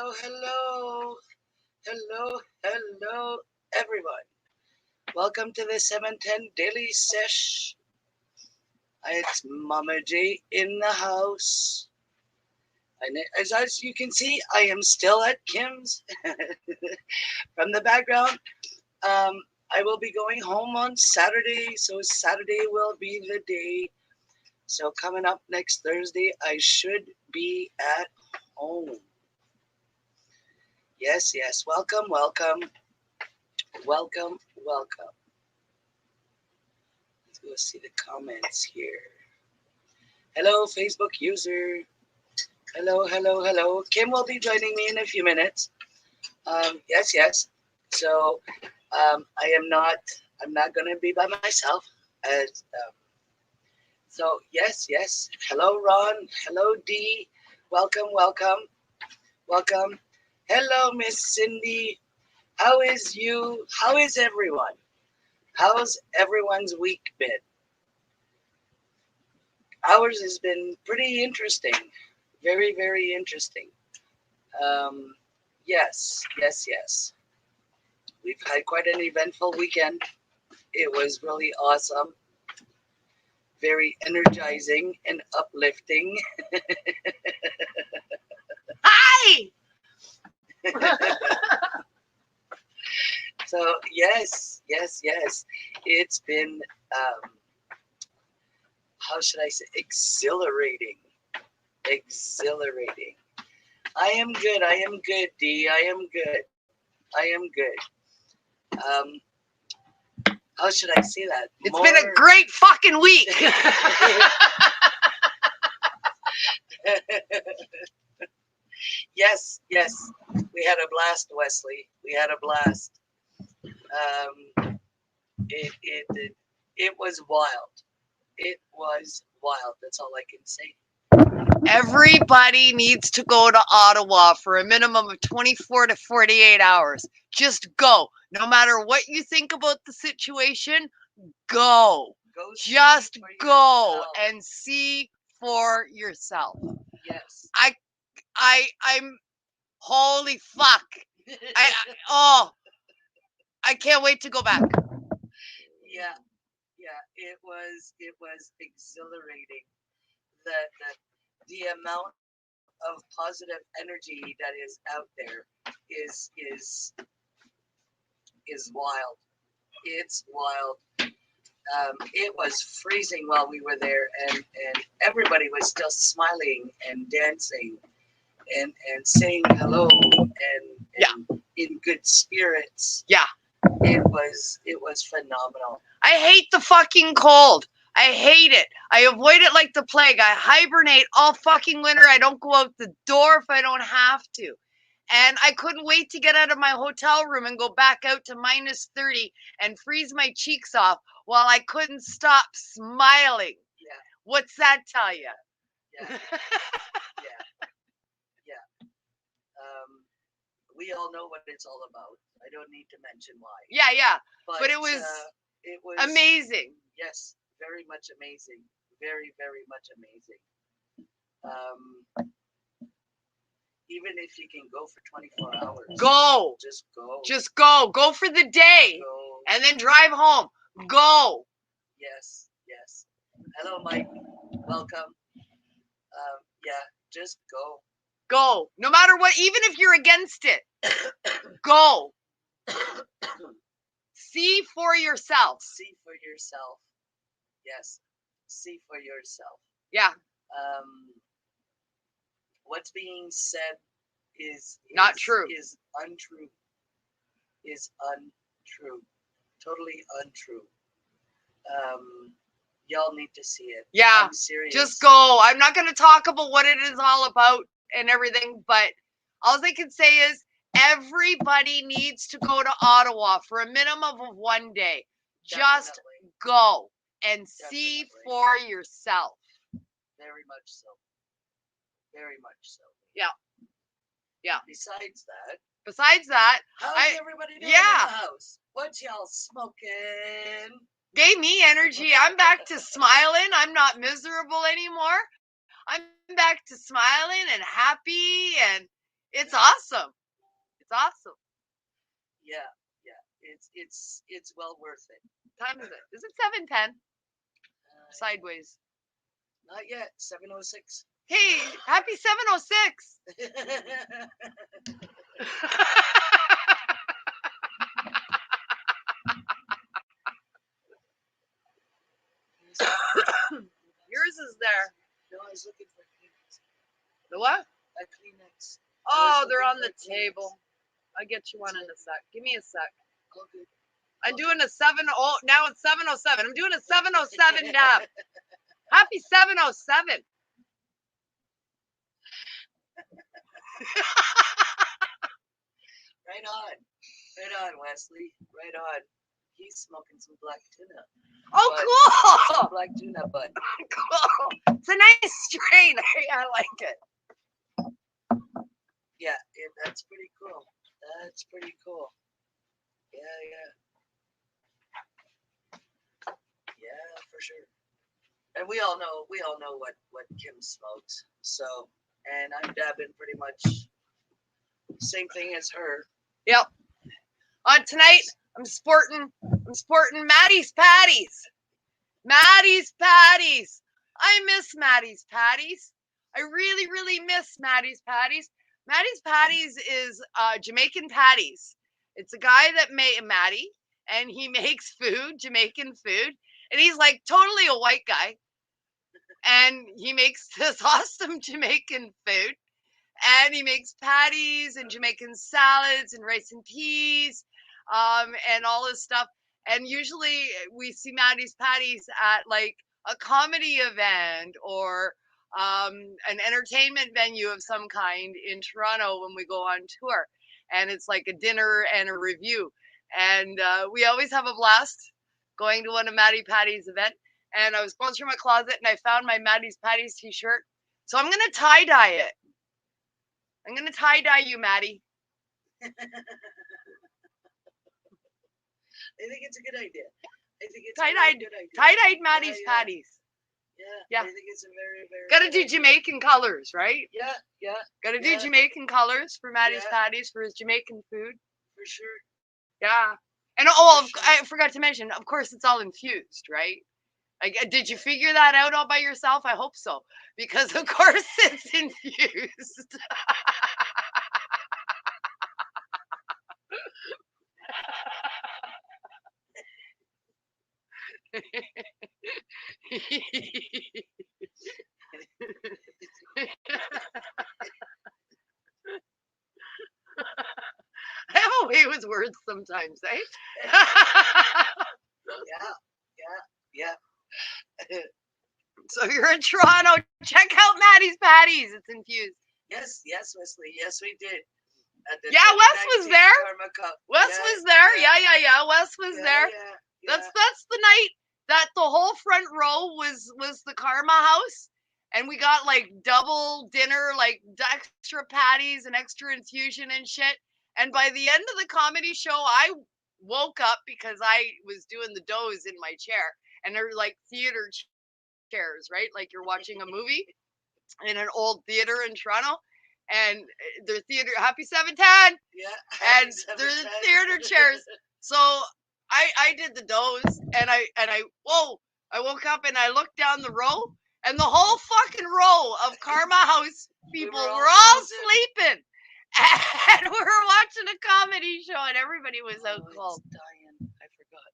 Hello, everyone. Welcome to the 710 Daily Sesh. It's Mama J in the house. And as you can see, I am still at Kim's. From the background, I will be going home on Saturday, so Saturday will be the day. So coming up next Thursday, I should be at home. Yes. Welcome. Let's go see the comments here. Hello, Facebook user. Hello. Kim will be joining me in a few minutes. Yes. So I'm not going to be by myself. So yes. Hello, Ron. Hello, Dee. Welcome. Hello, Miss Cindy. How is you? How is everyone? How's everyone's week been? Ours has been pretty interesting. Very interesting. Yes. We've had quite an eventful weekend. It was really awesome. Very energizing and uplifting. Hi! So yes. It's been how should I say, exhilarating. I am good, Dee. I am good. How should I say that? It's been a great fucking week. Yes. We had a blast, Wesley. We had a blast. It was wild. It was wild. That's all I can say. Everybody needs to go to Ottawa for a minimum of 24 to 48 hours. Just go. No matter what you think about the situation, go. Just go and see for yourself. Yes. I'm holy fuck. I can't wait to go back. Yeah. It was exhilarating. The amount of positive energy that is out there is wild. It's wild. It was freezing while we were there, and everybody was still smiling and dancing and saying hello and in good spirits. Yeah. It was phenomenal. I hate the fucking cold. I hate it. I avoid it like the plague. I hibernate all fucking winter. I don't go out the door if I don't have to. And I couldn't wait to get out of my hotel room and go back out to minus 30 and freeze my cheeks off while I couldn't stop smiling. Yeah. What's that tell you? Yeah. We all know what it's all about. I don't need to mention why. Yeah. But it was amazing. Yes, very much amazing. Very much amazing. Even if you can go for 24 hours. Go. Just go. Go for the day. Go. And then drive home. Go. Yes. Hello, Mike. Welcome. Just go. Go. No matter what, even if you're against it, go. See for yourself. Yes. See for yourself. Yeah. What's being said is not true. Is untrue. Totally untrue. Y'all need to see it. Yeah. I'm serious. Just go. I'm not going to talk about what it is all about and everything, but all I can say is everybody needs to go to Ottawa for a minimum of one day. Definitely. Just go and see for yourself. Very much so. Yeah. Besides that, how's everybody doing in the house? What y'all smoking? Gave me energy. I'm back to smiling. I'm not miserable anymore. I'm back to smiling and happy, and It's awesome. It's awesome. Yeah. It's well worth it. Time is it? Is it 7:10? Sideways. Not yet. 7:06. Hey, happy 7:06. Yours is there. No, I was looking for Kleenex. The what? A Kleenex. Oh, they're on the table. I'll get you one in a sec. Give me a sec. Oh, good. I'm doing a 7:00. Now it's 7:07. I'm doing a 7:07 nap. Happy 7:07. Right on, Wesley. Right on. He's smoking some black tuna. Oh, cool. Some black tuna, bud. Cool. It's a nice strain. I like it. Yeah, that's pretty cool. That's pretty cool. Yeah. Yeah, for sure. And we all know what Kim smokes. So, and I'm dabbing pretty much same thing as her. Yep. Tonight I'm sporting Maddie's Patties. Maddie's Patties. I miss Maddie's Patties. I really, really miss Maddie's Patties. Maddie's Patties is Jamaican patties. It's a guy that made Maddie, and he makes food, Jamaican food, and he's like totally a white guy, and he makes this awesome Jamaican food, and he makes patties and Jamaican salads and rice and peas, and all this stuff. And usually we see Maddie's Patties at like a comedy event or an entertainment venue of some kind in Toronto when we go on tour. And it's like a dinner and a review. And we always have a blast going to one of Maddie Patty's event. And I was going through my closet and I found my Maddie's Patties t-shirt. So I'm going to tie-dye it. I'm going to tie-dye you, Maddie. I think it's a good idea. I think it's tie-dyed, a good idea. Tie-dyed Maddie's Patties. Yeah. I think it's a very, very Got to do Jamaican colors, right? Yeah. Got to do Jamaican colors for Maddie's Patties for his Jamaican food. For sure. Yeah. And I forgot to mention, of course, it's all infused, right? Like, did you figure that out all by yourself? I hope so, because of course it's infused. I have a way with words sometimes, eh? Yeah. So you're in Toronto. Check out Maddie's Patties. It's infused. Yes, Wesley. Yes, we did. Yeah, Wes was there. Wes was there. Yeah. Wes was there. Yeah. That's the night that the whole front row was the Karma House, and we got like double dinner, like extra patties and extra infusion and shit. And by the end of the comedy show, I woke up because I was doing the doze in my chair, and they're like theater chairs, right? Like you're watching a movie in an old theater in Toronto. And they're theater happy 710. Yeah. And they're the theater chairs. So I did the doze and I woke up and I looked down the row and the whole fucking row of Karma House people were all sleeping. And we were watching a comedy show and everybody was out cold. Dying. I forgot.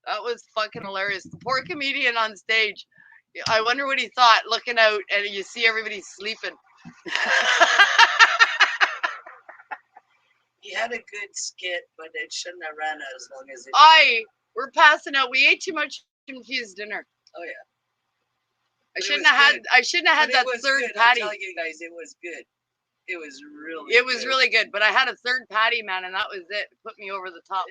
That was fucking hilarious. The poor comedian on stage. I wonder what he thought looking out and you see everybody sleeping. He had a good skit, but it shouldn't have ran as long as it we're passing out. We ate too much infused dinner. Oh yeah. I shouldn't have had that third patty. I'm telling you guys, it was good. It was really really good. But I had a third patty, man, and that was it. It put me over the top.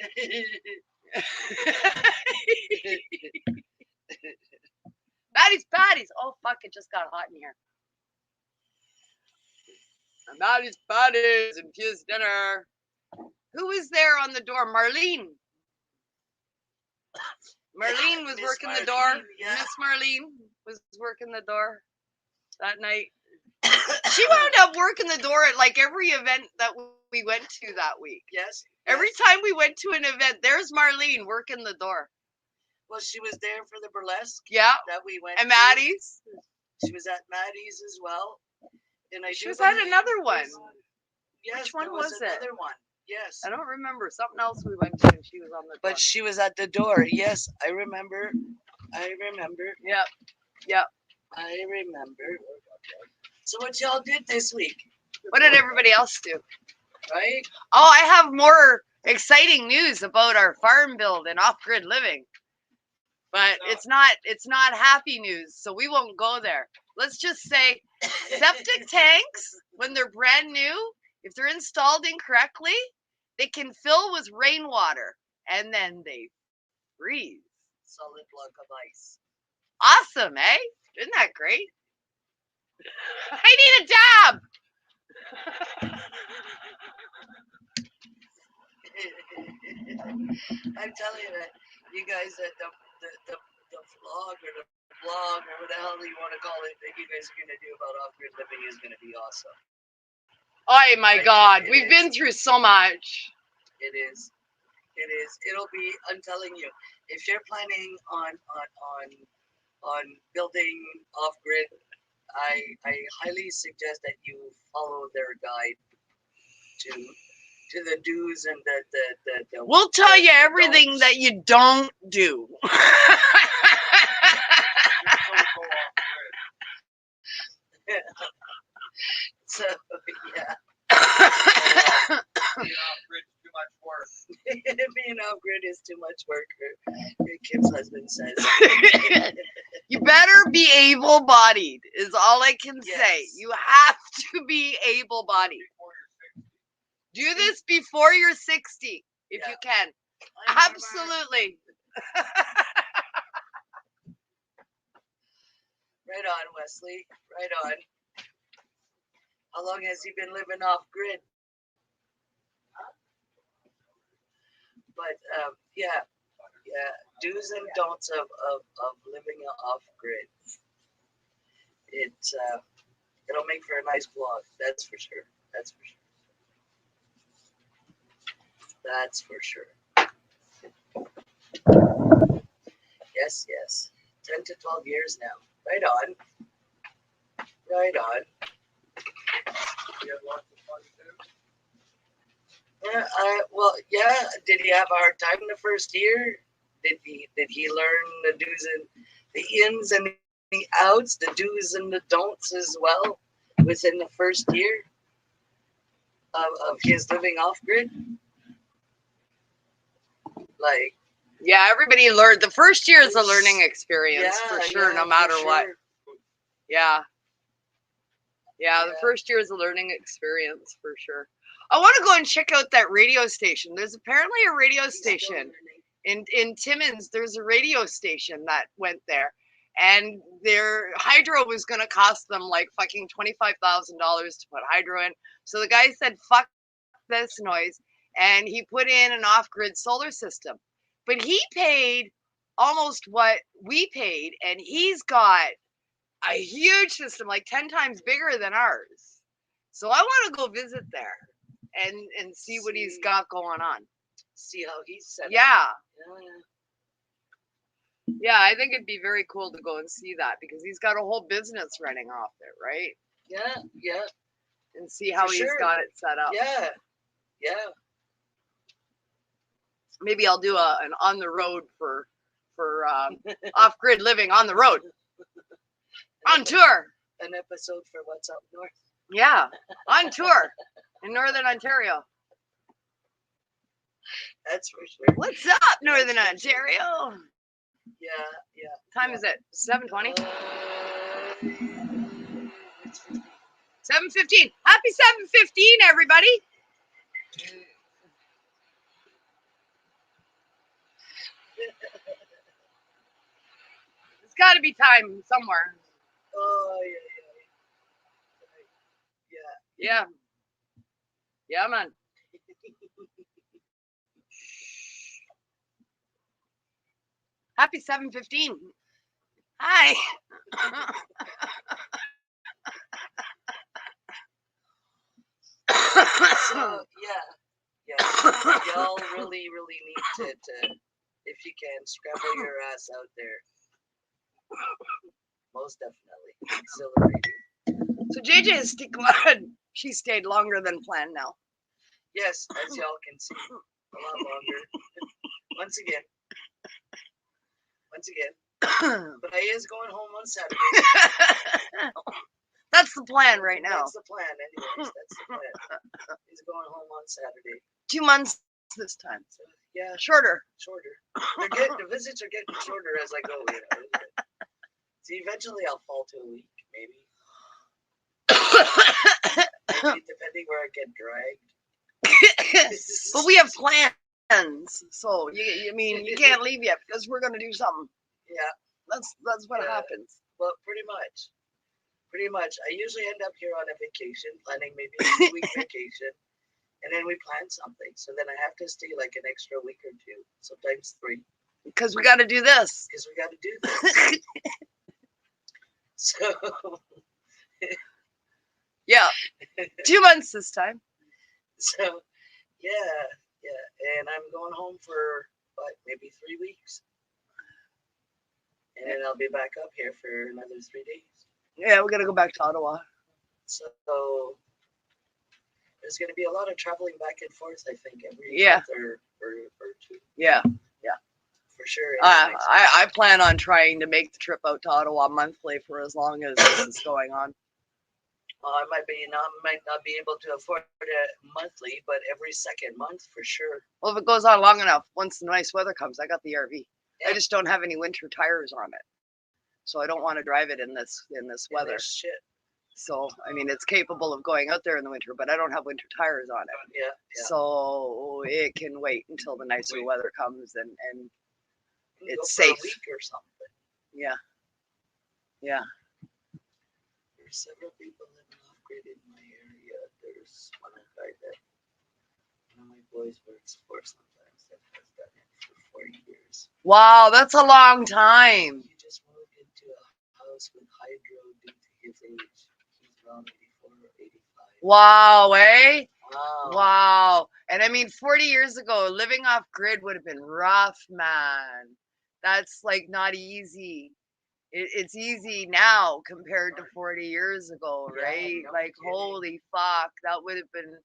Patties. Oh fuck, it just got hot in here. Maddie's Patties, infused dinner. Who was there on the door? Marlene. Marlene was working the door. Yeah. Miss Marlene was working the door that night. She wound up working the door at like every event that we went to that week. Yes. Every yes. time we went to an event, there's Marlene working the door. Well, she was there for the burlesque Yeah. that we went And to. Maddie's. She was at Maddie's as well. And She was at another one. Yes, Which one there was was another it? one. Yes. I don't remember. Something else we went to and she was on the door. But she was at the door. Yes, I remember. Yep. Yep. I remember. So what y'all did this week? What did everybody else do? Right? Oh, I have more exciting news about our farm build and off-grid living. But it's not happy news, so we won't go there. Let's just say septic tanks, when they're brand new, if they're installed incorrectly, they can fill with rainwater and then they freeze. Solid block of ice. Awesome, eh? Isn't that great? I need a dab. I'm telling you that you guys at the vlog or the blog or what the hell you want to call it that you guys are going to do about off-grid living is going to be awesome. Oh my God, we've been through so much. It is. It is. It'll be. I'm telling you, if you're planning on building off-grid, I highly suggest that you follow their guide to the do's and the We'll tell you everything that you don't do. So yeah. Being off-grid is too much work. Kim's husband says. You better be able-bodied is all I can say. Yes. You have to be able-bodied. Do this before you're 60, if you can. Absolutely. Right on, Wesley. Right on. How long has he been living off-grid? But yeah, do's and don'ts of living off-grid. It'll make for a nice vlog. That's for sure. That's for sure. That's for sure. Yes, yes. 10 to 12 years now. Right on. Right on. You have lots of fun too? Well, yeah. Did he have a hard time the first year? Did he learn the do's and the ins and the outs, the do's and the don'ts as well within the first year of his living off-grid? Like, yeah, everybody learned. The first year is a learning experience for sure, no matter what. Yeah. Yeah, the first year is a learning experience for sure. I want to go and check out that radio station. There's apparently a radio station in Timmins. There's a radio station that went there, and their hydro was going to cost them like fucking $25,000 to put hydro in. So the guy said, "Fuck this noise," and he put in an off-grid solar system. But he paid almost what we paid, and he's got a huge system, like 10 times bigger than ours. So I want to go visit there and see what he's got going on. See how he's set up. Yeah. Yeah, I think it'd be very cool to go and see that because he's got a whole business running off there, right? Yeah, yeah. And see how he's got it set up. Yeah, yeah. Maybe I'll do an on the road for off-grid living on the road. On tour. An episode for What's Up North. Yeah, on tour in Northern Ontario. That's for sure. What's up, Northern Ontario? Yeah, yeah. Time is it? 7:20? 7:15. Happy 7:15, everybody. It's got to be time somewhere. Oh, yeah. Yeah. Yeah, man. Happy 7:15. Hi. all really, really need to, if you can, scramble your ass out there. Most definitely. Exhilarating. So JJ is glad she stayed longer than planned now. Yes, as y'all can see, a lot longer. Once again. But I is going home on Saturday. That's the plan right now. That's the plan, anyways. That's the plan. He's going home on Saturday. 2 months this time. So, yeah, Shorter. The visits are getting shorter as I go. You know. See, eventually I'll fall to a week, maybe. Maybe depending where I get dragged. But we have plans, so you can't leave yet because we're gonna do something. Yeah, that's what happens. Well, pretty much. I usually end up here on a vacation, planning maybe a 2-week vacation, and then we plan something. So then I have to stay like an extra week or 2, sometimes 3. Because we got to do this. So. Yeah, 2 months this time. So, yeah, and I'm going home for maybe 3 weeks, and then I'll be back up here for another 3 days. Yeah, we're gonna go back to Ottawa. So there's gonna be a lot of traveling back and forth. I think every month or 2. Yeah. For sure. I plan on trying to make the trip out to Ottawa monthly for as long as this is going on. I might not be able to afford it monthly, but every second month for sure. Well, if it goes on long enough, once the nice weather comes, I got the RV. Yeah. I just don't have any winter tires on it, so I don't want to drive it in this weather. Shit. So I mean, it's capable of going out there in the winter, but I don't have winter tires on it. Yeah. So it can wait until the nicer weather comes and it's go for safe. A week or something. Yeah. There's several people living off grid in my area. There's one guy that one of my boys works for sometimes that has done it for 40 years. Wow, that's a long time. He just moved into a house with hydro due to his age. He's around 84 or 85. Wow, eh? Wow. And I mean, 40 years ago, living off grid would have been rough, man. That's like not easy. It's easy now compared to 40 years ago, right? Holy fuck, that would have been.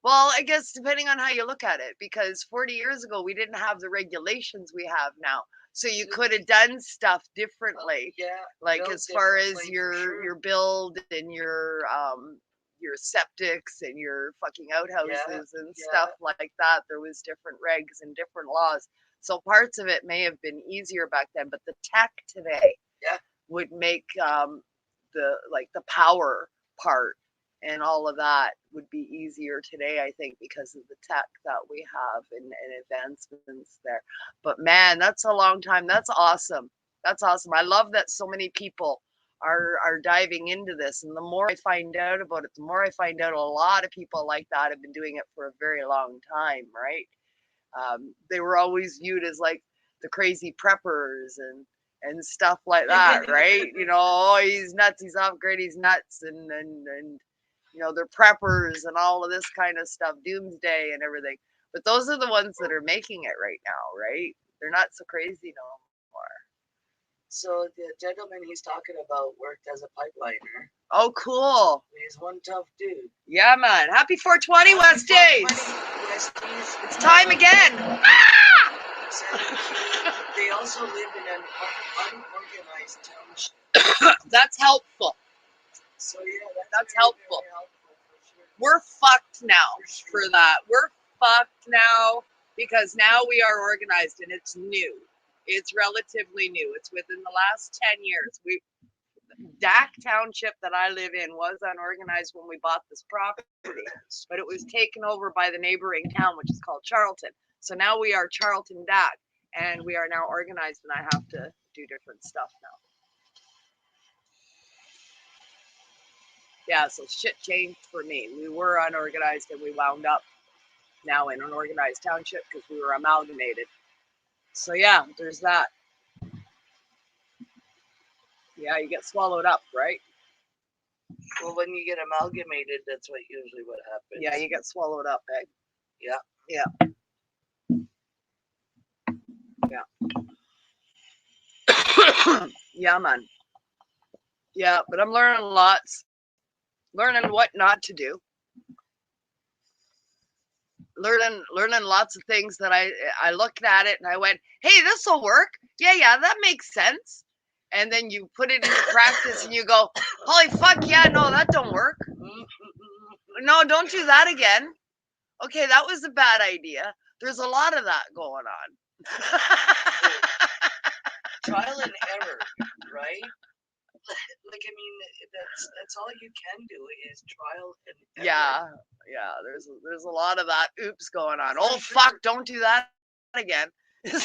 Well, I guess depending on how you look at it, because 40 years ago we didn't have the regulations we have now, so you could have done stuff differently. Like as far as your build and your septics and your fucking outhouses and stuff like that. There was different regs and different laws. So parts of it may have been easier back then, but the tech today would make the power part and all of that would be easier today, I think, because of the tech that we have and advancements there. But man, that's a long time. That's awesome. I love that so many people are diving into this, and the more I find out about it, the more I find out a lot of people like that have been doing it for a very long time, right? They were always viewed as like the crazy preppers and stuff like that, right? Oh, he's nuts, he's off grid, he's nuts, and they're preppers and all of this kind of stuff, doomsday and everything. But those are the ones that are making it right now, right? They're not so crazy no more. So the gentleman he's talking about worked as a pipeliner. Oh, cool. He's one tough dude. Yeah, man. Happy 420, West Days. It's time again. They also live in an unorganized township. That's helpful. So yeah, that's helpful. For sure. We're fucked now for that. We're fucked now because now we are organized and it's new. It's relatively new. It's within the last 10 years. Dak Township that I live in was unorganized when we bought this property, but it was taken over by the neighboring town, which is called Charlton. So now we are Charlton Dak, and we are now organized, and I have to do different stuff now. Yeah, so shit changed for me. We were unorganized, and we wound up now in an organized township because we were amalgamated. So yeah, there's that. Yeah, you get swallowed up, right? Well, when you get amalgamated, that's usually what happens. Yeah, you get swallowed up, eh? Yeah. Yeah. Yeah, man. Yeah, but I'm learning lots. Learning what not to do. Learning lots of things that I looked at it and I went, hey, this will work. Yeah, that makes sense. And then you put it into practice and you go, holy fuck, yeah, no, that don't work. No, don't do that again. Okay, that was a bad idea. There's a lot of that going on. Trial and error, right? Like, I mean, that's all you can do is trial and error. Yeah, there's a lot of that oops going on. For Oh sure. fuck, don't do that again. For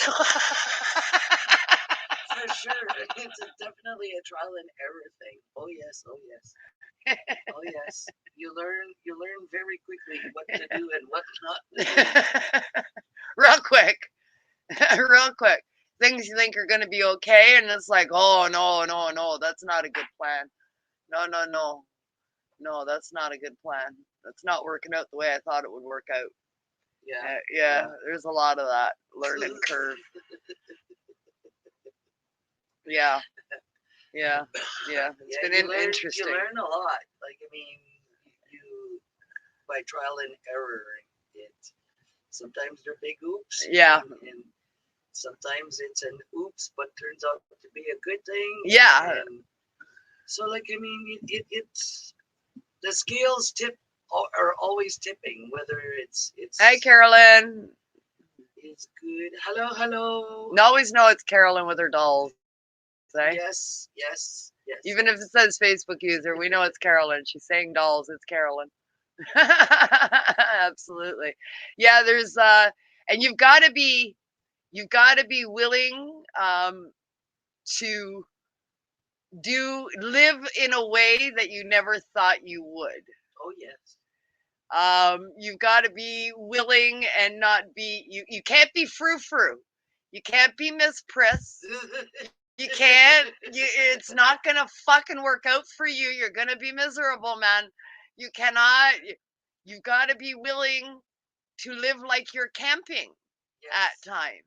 sure, it's definitely a trial and error thing. Oh yes, oh yes, oh yes. You learn very quickly what to do and what not to do. Real quick. Real quick. Things you think are gonna be okay, and it's like, oh no, that's not a good plan. No, that's not a good plan. That's not working out the way I thought it would work out. Yeah, there's a lot of that learning curve. Yeah. It's been interesting. You learn a lot. Like, I mean, you by trial and error. It sometimes they're big oops. Yeah. And sometimes it's an oops, but turns out to be a good thing. Yeah. And so, like, I mean, it's the scales are always tipping. Whether it's Hey, Carolyn. It's good. Hello. You always know it's Carolyn with her dolls. Eh? Yes. Even if it says Facebook user, we know it's Carolyn. She's saying dolls. It's Carolyn. Absolutely. Yeah, there's and you've got to be willing to live in a way that you never thought you would. Oh yes. You've got to be willing and not be you can't be frou-frou. You can't be Miss Priss. You can't. It's not gonna fucking work out for you. You're gonna be miserable, man. You cannot. You've got to be willing to live like you're camping at times.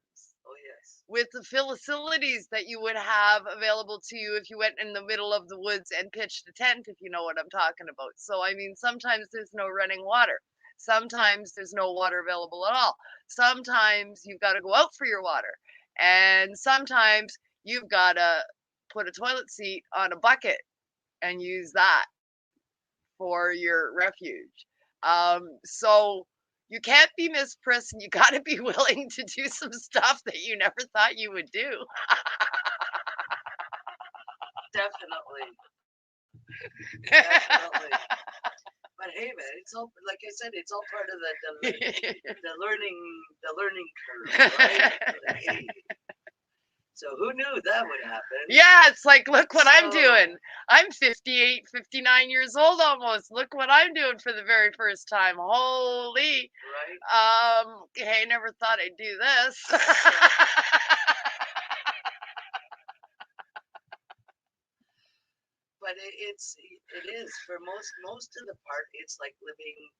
Oh yes. With the facilities that you would have available to you if you went in the middle of the woods and pitched a tent, if you know what I'm talking about. So I mean, sometimes there's no running water. Sometimes there's no water available at all. Sometimes you've got to go out for your water, and sometimes you've got to put a toilet seat on a bucket and use that for your refuge. So you can't be Miss Priss, and you got to be willing to do some stuff that you never thought you would do. Definitely. But hey, man, it's all like I said. It's all part of the learning curve, right? Hey. So who knew that would happen? Yeah, it's like, look what I'm doing. I'm 58, 59 years old almost. Look what I'm doing for the very first time. Holy. Right. Hey, I never thought I'd do this. But it is for most of the part. It's like living.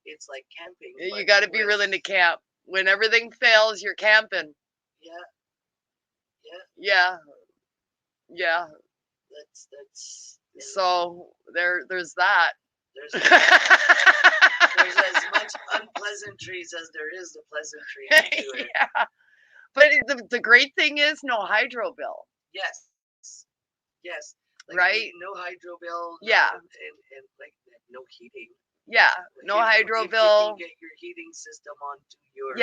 It's like camping. You got to be willing to camp. When everything fails, you're camping. Yeah. That's. So there's that. There's as much unpleasantries as there is the pleasantries to it. Yeah. But the great thing is no hydro bill. Yes. Like, right. No hydro bill. Yeah. And like no heating. Yeah. No hydro bill. You can get your heating system onto your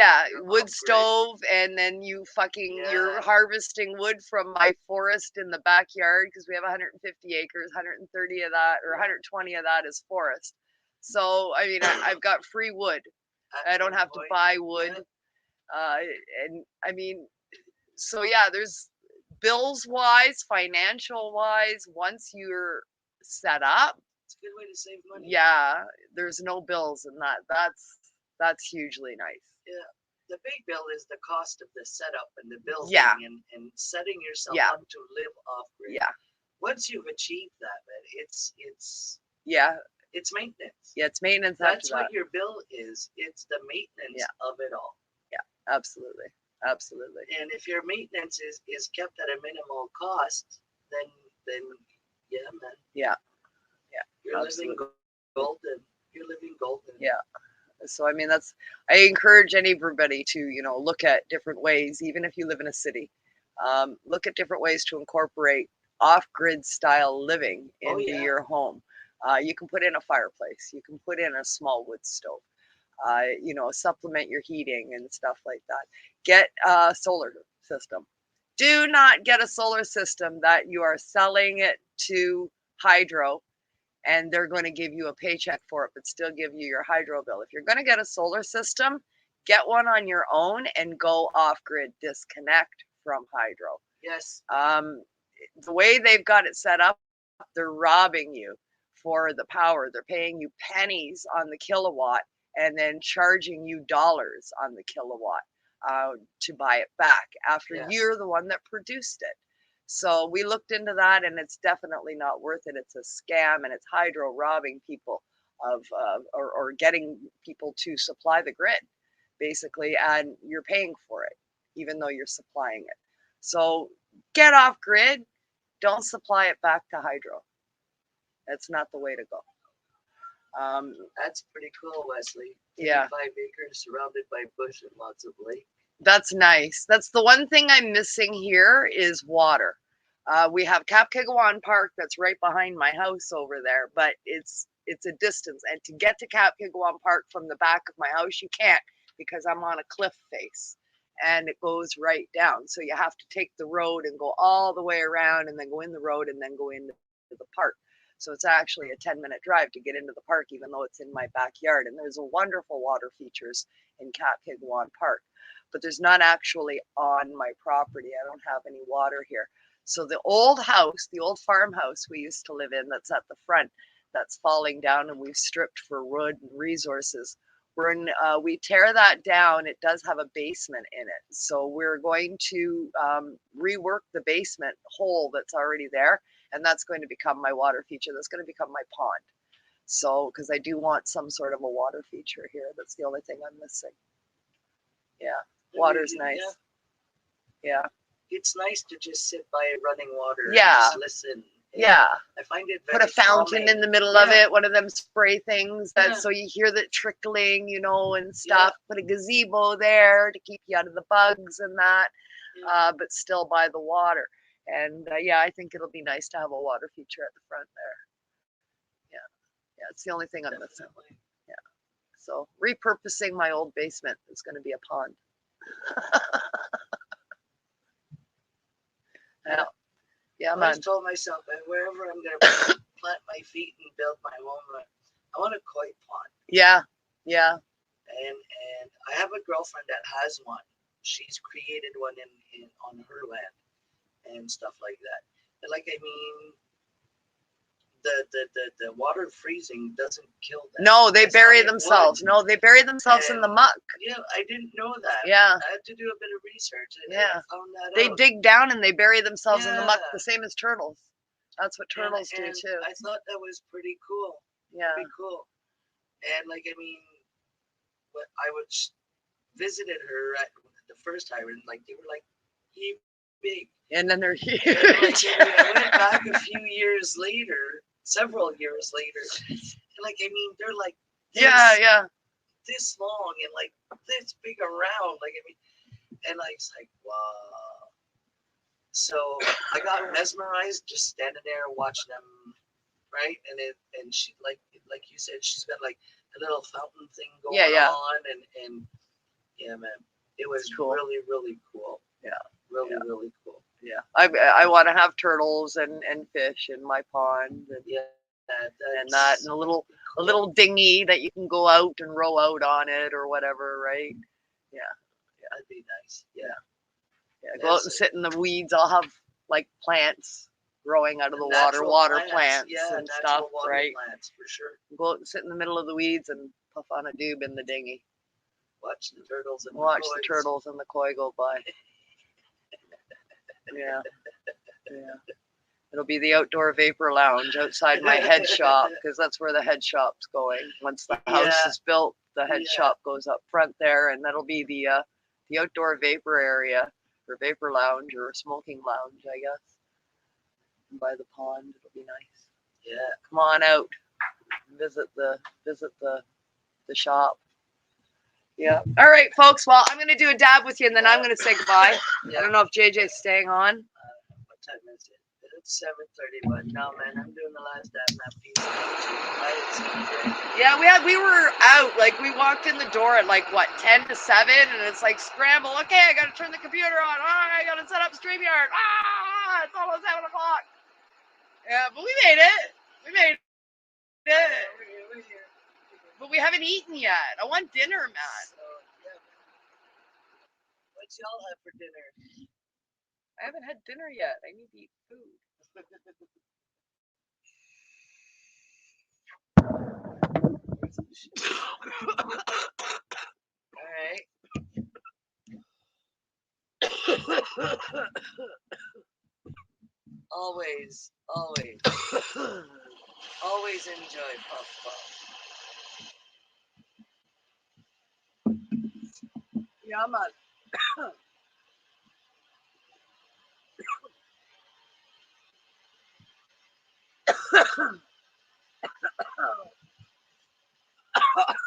wood stove, and then you fucking you're harvesting wood from my forest in the backyard because we have 150 acres, 130 of that or 120 of that is forest. So I mean, I've got free wood. I don't have to buy wood. And I mean, so yeah, there's bills wise, financial wise, once you're set up. It's a good way to save money. Yeah, there's no bills in that. That's hugely nice. Yeah. The big bill is the cost of the setup and the building and setting yourself up to live off grid. Yeah. Once you've achieved that, man, it's maintenance. Yeah, it's maintenance. That's what your bill is. It's the maintenance of it all. Yeah, absolutely. Absolutely. And if your maintenance is kept at a minimal cost, then yeah, man, Yeah. you're Absolutely. living golden. You're living golden. Yeah. So I mean, I encourage anybody to look at different ways, even if you live in a city. Look at different ways to incorporate off-grid style living Oh, into yeah. your home. You can put in a fireplace. You can put in a small wood stove. Supplement your heating and stuff like that. Get a solar system. Do not get a solar system that you are selling it to hydro and they're going to give you a paycheck for it, but still give you your hydro bill. If you're going to get a solar system, get one on your own and go off grid, disconnect from hydro. Yes. The way they've got it set up, they're robbing you for the power. They're paying you pennies on the kilowatt and then charging you dollars on the kilowatt to buy it back after Yes. you're the one that produced it. So we looked into that, and it's definitely not worth it. It's a scam, and it's hydro robbing people of or getting people to supply the grid, basically, and you're paying for it, even though you're supplying it. So get off grid. Don't supply it back to hydro. That's not the way to go. That's pretty cool, Wesley. Yeah. 5 acres surrounded by bush and lots of lake. That's nice. That's the one thing I'm missing here is water. We have Kapkagawan Park that's right behind my house over there, but it's a distance. And to get to Kapkagawan Park from the back of my house, you can't because I'm on a cliff face and it goes right down. So you have to take the road and go all the way around and then go in the road and then go into the park. So it's actually a 10-minute drive to get into the park, even though it's in my backyard. And there's a wonderful water features in Kapkagawan Park, but there's not actually on my property. I don't have any water here. So the old house, the old farmhouse we used to live in that's at the front, that's falling down and we've stripped for wood and resources. We tear that down. It does have a basement in it. So we're going to rework the basement hole that's already there. And that's going to become my water feature. That's going to become my pond. So, because I do want some sort of a water feature here. That's the only thing I'm missing. Yeah. Water's nice. Yeah. It's nice to just sit by running water Yeah. and just listen. Yeah. I find it Put a fountain calming. in the middle of it, one of them spray things that so you hear the trickling, and stuff. Put a gazebo there to keep you out of the bugs and that, but still by the water. And I think it'll be nice to have a water feature at the front there. Yeah, it's the only thing I'm missing. Yeah. So repurposing my old basement is going to be a pond. Yeah, I just told myself that wherever I'm going to plant my feet and build my home, I want a koi pond. Yeah. And I have a girlfriend that has one. She's created one on her land and stuff like that. But the water freezing doesn't kill them. No, they bury themselves. No, they bury themselves in the muck. Yeah, I didn't know that. Yeah. I had to do a bit of research. And I found that they out. dig down and they bury themselves in the muck, the same as turtles. That's what turtles do too. I thought that was pretty cool. Yeah. Pretty cool. And when I visited her at the first time, and they were big. And then they're huge. I went back a few years later, several years later, and they're this, this long and this big around, and it's wow. So I got mesmerized just standing there watching them, right? And she like you said, she's got a little fountain thing going on, and yeah, man, it was cool. Really, really cool. Yeah, really cool. Yeah, I want to have turtles and fish in my pond, and a little dinghy that you can go out and row out on it or whatever, right? Yeah, that'd be nice. Yeah, go out and sit in the weeds. I'll have plants growing out of the water plants and stuff, right? Plants, for sure. Go out and sit in the middle of the weeds and puff on a doob in the dinghy. Watch the turtles and the turtles and the koi go by. Yeah. It'll be the outdoor vapor lounge outside my head shop because that's where the head shop's going. Once the house is built, the head shop goes up front there, and that'll be the the outdoor vapor area, or vapor lounge, or smoking lounge, I guess. And by the pond, it'll be nice. Yeah. Come on out. Visit the shop. Yeah. All right, folks. Well, I'm gonna do a dab with you, and then I'm gonna say goodbye. Yeah. I don't know if JJ's staying on. What time is it? It's 7:30, but no, man, I'm doing the last dab in that piece. Yeah, we were out. Like, we walked in the door at like what 10 to 7, and it's like scramble. Okay, I gotta turn the computer on. I gotta set up StreamYard. It's almost 7 o'clock. Yeah, but we made it. We made it. But we haven't eaten yet. I want dinner, man. So, yeah, man. What y'all have for dinner? I haven't had dinner yet. I need to eat food. All right. Always enjoy puff puff. Yeah, man.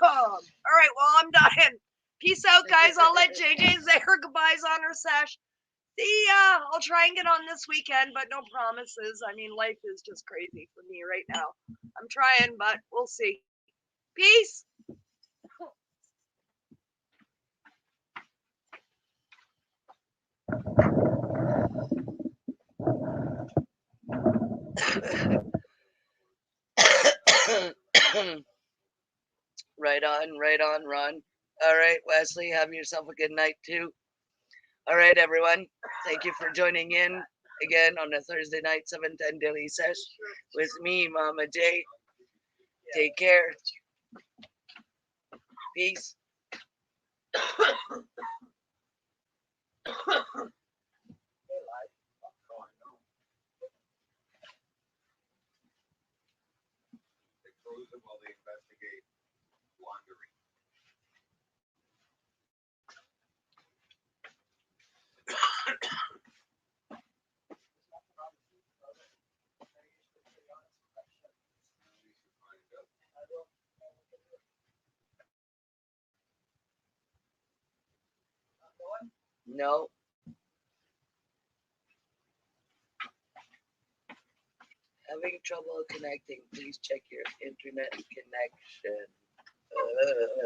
All right, well, I'm done. Peace out, guys. I'll let JJ say her goodbyes on her sesh. See ya. I'll try and get on this weekend, but no promises. I mean, life is just crazy for me right now. I'm trying, but we'll see. Peace. Right on, Ron. All right, Wesley, have yourself a good night too. All right, everyone. Thank you for joining in again on a Thursday night 7:10 Daily Sesh with me, Mama J. Take care. Peace. While they investigate laundering. No. Having trouble connecting? Please check your internet connection.